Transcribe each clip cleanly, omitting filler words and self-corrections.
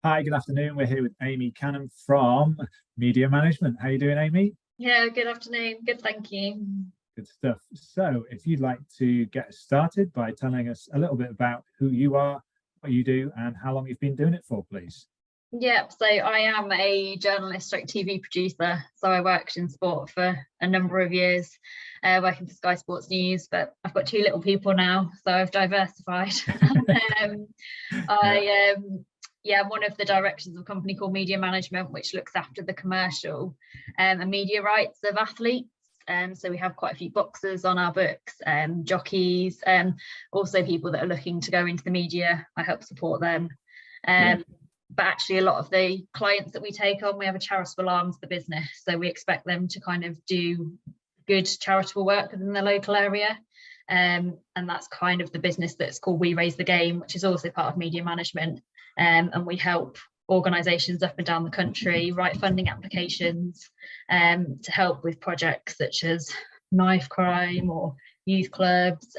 Hi, good afternoon. We're here with Amie Canham from Media Management. How are you doing, Amy? Yeah, good afternoon. Good, thank you. Good stuff. So if you'd like to get us started by telling us a little bit about who you are, what you do, and how long you've been doing it for, please. Yep, so I am a journalist stroke TV producer. So I worked in sport for a number of years, working for Sky Sports News, but I've got two little people now, so I've diversified. um, I yeah, I'm one of the directors of a company called Media Management, which looks after the commercial and media rights of athletes. So we have quite a few boxers on our books, jockeys, also people that are looking to go into the media. I help support them. But actually a lot of the clients that we take on, we have a charitable arm to the business. So we expect them to kind of do good charitable work within the local area. And that's kind of the business that's called We Raise the Game, which is also part of Media Management. And we help organisations up and down the country write funding applications to help with projects such as knife crime or youth clubs,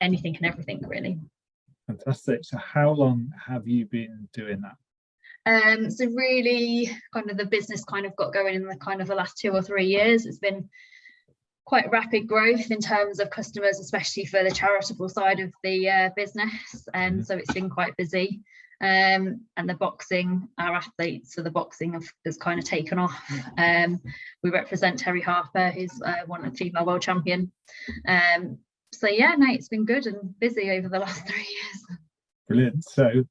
anything and everything really. Fantastic. So how long have you been doing that? So really kind of the business kind of got going in the kind of the last 2 or 3 years. It's been quite rapid growth in terms of customers, especially for the charitable side of the business. And so it's been quite busy. And the boxing, our athletes, so the boxing has kind of taken off. We represent Terry Harper, who's won a female world champion. So yeah, no, it's been good and busy over the last 3 years. Brilliant. So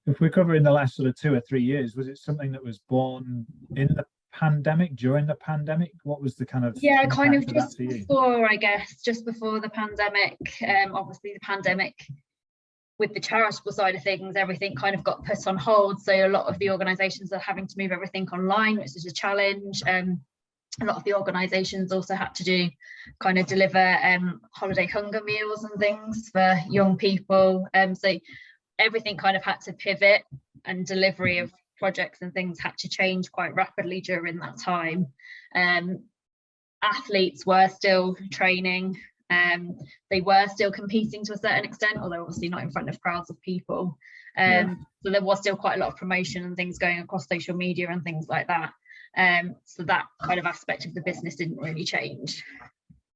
if we're covering the last sort of 2 or 3 years, was it something that was born in the pandemic, during the pandemic? What was the kind of kind of just before, I guess, just before the pandemic. Obviously the pandemic, with the charitable side of things, everything kind of got put on hold, so a lot of the organisations are having to move everything online, which is a challenge. A lot of the organisations also had to do kind of deliver holiday hunger meals and things for young people, so everything kind of had to pivot, and delivery of projects and things had to change quite rapidly during that time. Athletes were still training, they were still competing to a certain extent, although obviously not in front of crowds of people. So there was still quite a lot of promotion and things going across social media and things like that. So that kind of aspect of the business didn't really change.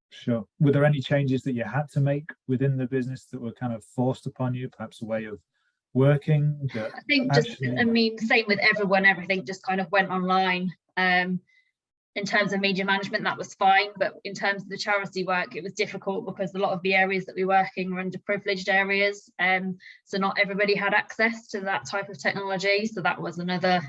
Sure. Were there any changes that you had to make within the business that were kind of forced upon you, perhaps a way of working? I think I mean, same with everyone, everything just kind of went online. In terms of media management, that was fine, but in terms of the charity work, it was difficult because a lot of the areas that we were working were underprivileged areas, so not everybody had access to that type of technology. So that was another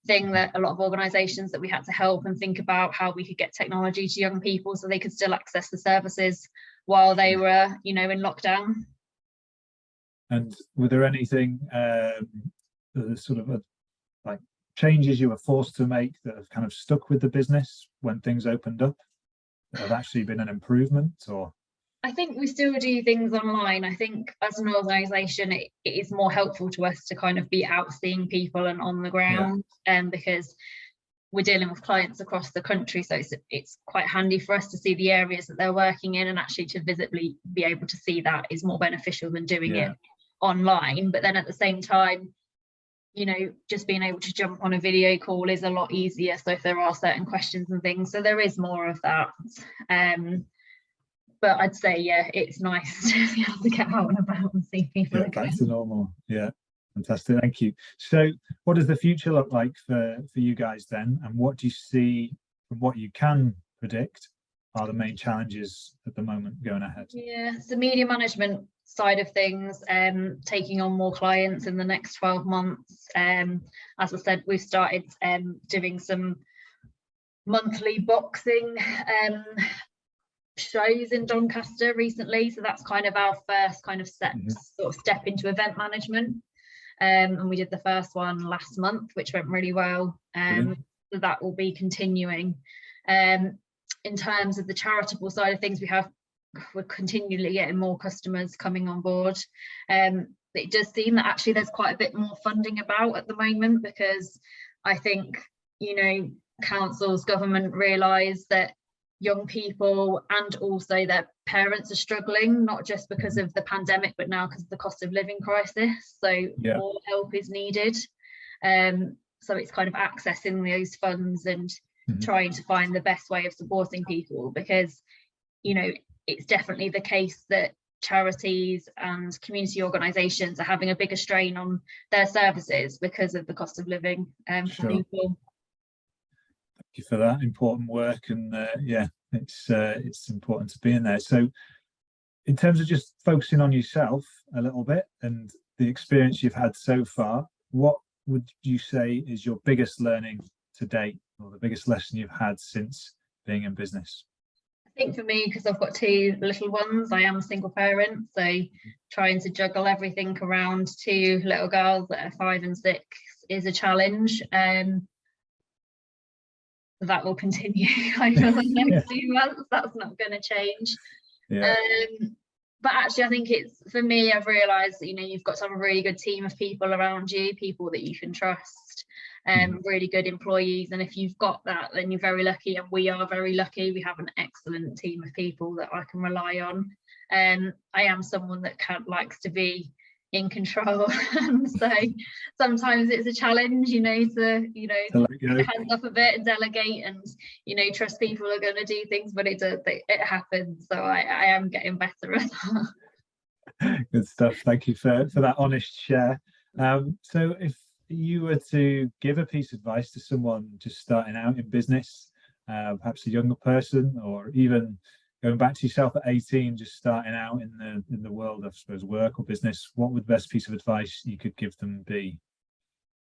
thing that a lot of organisations that we had to help and think about how we could get technology to young people so they could still access the services while they were, you know, in lockdown. And were there anything sort of like changes you were forced to make that have kind of stuck with the business when things opened up, that have actually been an improvement? Or I think we still do things online. I think as an organisation, it is more helpful to us to kind of be out seeing people and on the ground, because we're dealing with clients across the country, so it's quite handy for us to see the areas that they're working in, and actually to visibly be able to see that is more beneficial than doing it online. But then at the same time, you know, just being able to jump on a video call is a lot easier, so if there are certain questions and things, so there is more of that. But I'd say, yeah, it's nice to be able to get out and about and see people again. Back to normal. Yeah, fantastic. Thank you. So what does the future look like for you guys then, and what do you see from what you can predict are the main challenges at the moment going ahead? Yeah, so media management side of things, taking on more clients in the next 12 months. As I said, we've started doing some monthly boxing shows in Doncaster recently, so that's kind of our first kind of step into event management, and we did the first one last month, which went really well. So that will be continuing. In terms of the charitable side of things, we're continually getting more customers coming on board. It does seem that actually there's quite a bit more funding about at the moment, because I think, you know, councils, government realise that young people and also their parents are struggling, not just because of the pandemic, but now because of the cost of living crisis. So more help is needed. So it's kind of accessing those funds and Mhm. trying to find the best way of supporting people, because, you know, it's definitely the case that charities and community organisations are having a bigger strain on their services because of the cost of living for Sure. people. Thank you for that important work, and yeah, it's important to be in there. So in terms of just focusing on yourself a little bit and the experience you've had so far, what would you say is your biggest learning to date, or the biggest lesson you've had since being in business? I think for me, because I've got two little ones, I am a single parent, so trying to juggle everything around two little girls that are 5 and 6 is a challenge. That will continue over the next few months. That's not going to change. Yeah. But actually, I think it's, for me, I've realised that, you know, you've got to have a really good team of people around you, people that you can trust, really good employees. And if you've got that, then you're very lucky. And we are very lucky. We have an excellent team of people that I can rely on. I am someone that likes to be in control, and so sometimes it's a challenge, you know, to put your hands up a bit and delegate, and, you know, trust people are going to do things, but it happens. So I am getting better at that. Good stuff. Thank you for that honest share. So if you were to give a piece of advice to someone just starting out in business, perhaps a younger person, or even going back to yourself at 18, just starting out in the world of, I suppose, work or business, what would the best piece of advice you could give them be?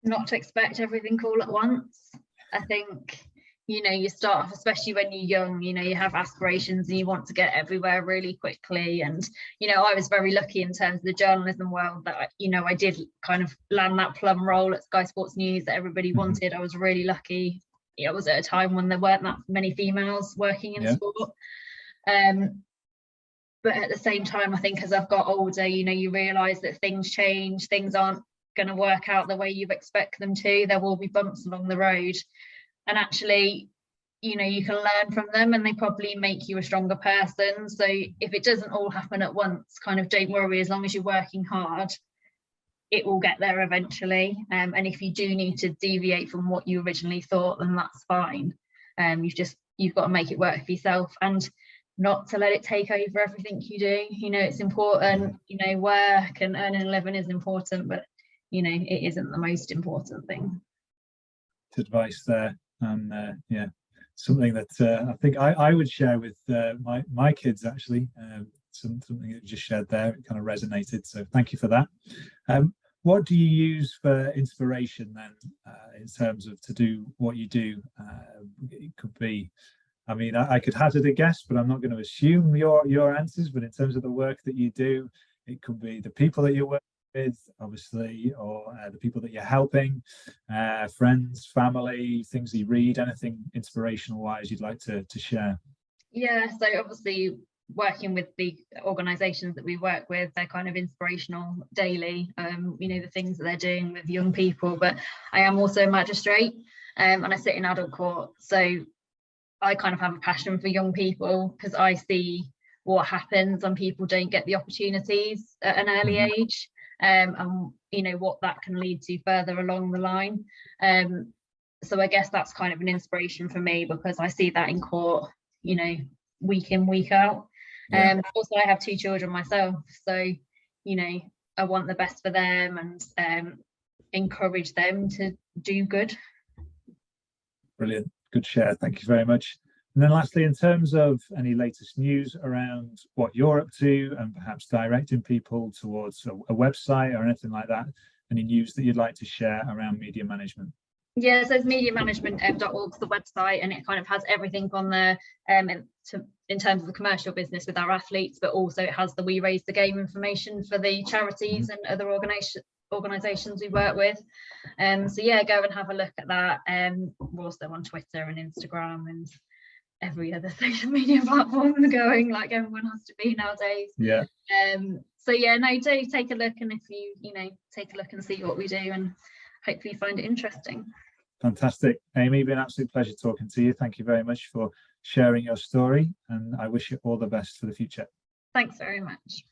Not to expect everything all at once. I think, you know, you start off, especially when you're young, you know, you have aspirations and you want to get everywhere really quickly. And, you know, I was very lucky in terms of the journalism world that, you know, I did kind of land that plum role at Sky Sports News that everybody wanted. I was really lucky. It was at a time when there weren't that many females working in sport. But at the same time, I think as I've got older, you know, you realise that things change, things aren't going to work out the way you expect them to. There will be bumps along the road, and actually, you know, you can learn from them, and they probably make you a stronger person. So if it doesn't all happen at once, kind of don't worry. As long as you're working hard, it will get there eventually. And if you do need to deviate from what you originally thought, then that's fine. You've got to make it work for yourself, and not to let it take over everything you do. You know, it's important, you know, work and earning a living is important, but, you know, it isn't the most important thing. Advice there, and yeah, something that I think I would share with my kids, actually. Something that you just shared there, it kind of resonated, so thank you for that. What do you use for inspiration then, in terms of to do what you do? It could be, I mean, I could hazard a guess, but I'm not going to assume your answers. But in terms of the work that you do, it could be the people that you work with, obviously, or the people that you're helping, friends, family, things that you read, anything inspirational wise you'd like to share. Yeah, so obviously working with the organisations that we work with, they're kind of inspirational daily, you know, the things that they're doing with young people. But I am also a magistrate, and I sit in adult court, so I kind of have a passion for young people, because I see what happens when people don't get the opportunities at an early age, and you know what that can lead to further along the line. So I guess that's kind of an inspiration for me, because I see that in court, you know, week in, week out. Also, I have 2 children myself, so, you know, I want the best for them, and encourage them to do good. Brilliant, good share, thank you very much. And then lastly, in terms of any latest news around what you're up to, and perhaps directing people towards a website or anything like that, any news that you'd like to share around media management? Yeah, so it's mediamangment.org, the website, and it kind of has everything on there, in terms of the commercial business with our athletes, but also it has the We Raise the Game information for the charities and other organisations we work with. So yeah, go and have a look at that. We're also on Twitter and Instagram and every other social media platform going, like everyone has to be nowadays. Yeah. So yeah, no, do take a look, and if you know, take a look and see what we do, and hopefully find it interesting. Fantastic. Amie, been an absolute pleasure talking to you. Thank you very much for sharing your story, and I wish you all the best for the future. Thanks very much.